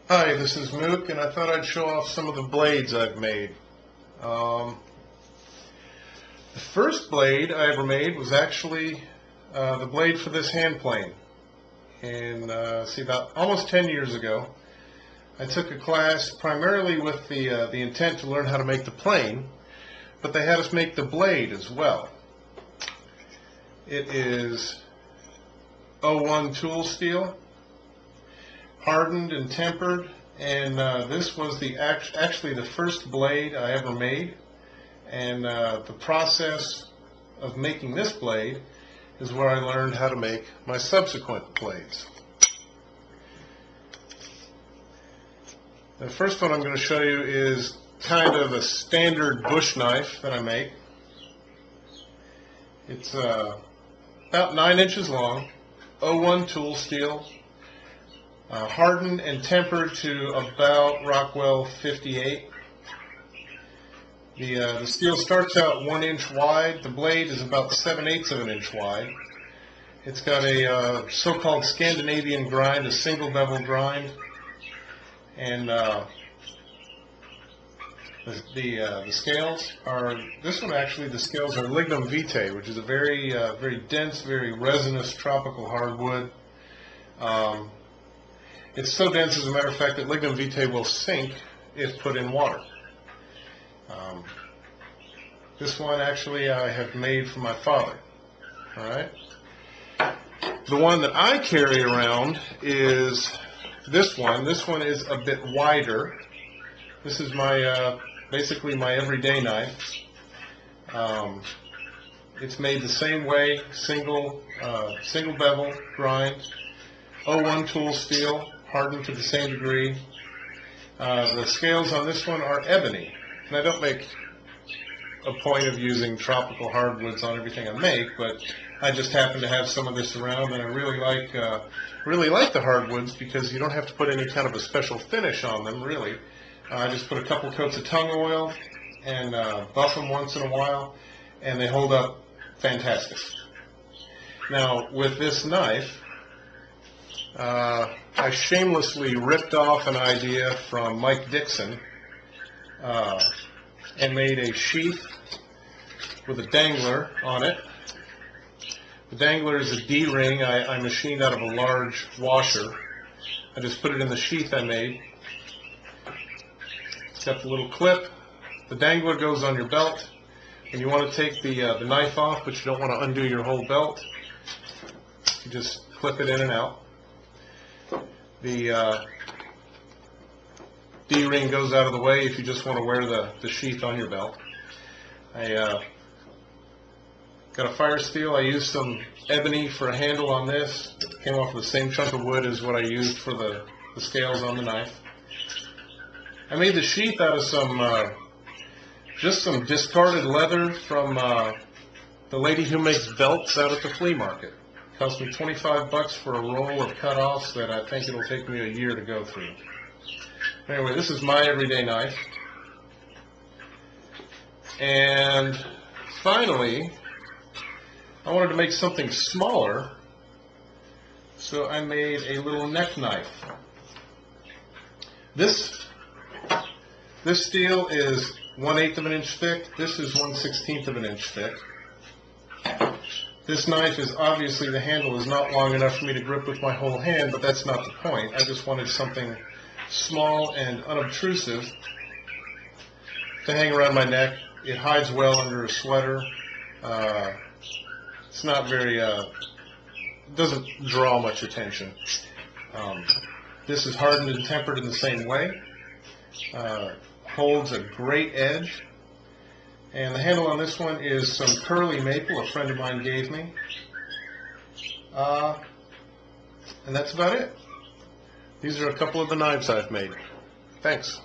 Hi, this is Mook, and I thought I'd show off some of the blades I've made. The first blade I ever made was actually the blade for this hand plane. And about almost 10 years ago, I took a class primarily with the intent to learn how to make the plane, but they had us make the blade as well. It is O1 tool steel, hardened and tempered, and this was actually the first blade I ever made, and the process of making this blade is where I learned how to make my subsequent blades. The first one I'm going to show you is kind of a standard bush knife that I make. It's about 9 inches long, O1 tool steel, hardened and tempered to about Rockwell 58. The steel starts out 1 inch wide. The blade is about 7/8 of an inch wide. It's got a so-called Scandinavian grind, a single bevel grind, and the scales are, this one actually, the scales are lignum vitae, which is a very dense, very resinous tropical hardwood. It's so dense, as a matter of fact, that lignum vitae will sink if put in water. This one actually I have made for my father. All right. The one that I carry around is this one. This one is a bit wider. This is my basically my everyday knife. It's made the same way, single bevel grind, O1 tool steel, hardened to the same degree. The scales on this one are ebony, and I don't make a point of using tropical hardwoods on everything I make, but I just happen to have some of this around, and I really like the hardwoods because you don't have to put any kind of a special finish on them, really. I just put a couple coats of tung oil and buff them once in a while, and they hold up fantastic. Now, with this knife, I shamelessly ripped off an idea from Mike Dixon and made a sheath with a dangler on it. The dangler is a D-ring I machined out of a large washer. I just put it in the sheath I made. It's got the little clip. The dangler goes on your belt, and you want to take the knife off, but you don't want to undo your whole belt. You just clip it in and out. The D-ring goes out of the way if you just want to wear the sheath on your belt. I got a fire steel. I used some ebony for a handle on this. It came off of the same chunk of wood as what I used for the scales on the knife. I made the sheath out of just some discarded leather from the lady who makes belts out at the flea market. It cost me 25 bucks for a roll of cut-offs that I think it'll take me a year to go through. Anyway, this is my everyday knife. And finally, I wanted to make something smaller, so I made a little neck knife. This steel is 1/8 of an inch thick. This is 1/16 of an inch thick. This knife is obviously, the handle is not long enough for me to grip with my whole hand, but that's not the point. I just wanted something small and unobtrusive to hang around my neck. It hides well under a sweater. It's not very, doesn't draw much attention. This is hardened and tempered in the same way. Holds a great edge. And the handle on this one is some curly maple a friend of mine gave me. And that's about it. These are a couple of the knives I've made. Thanks.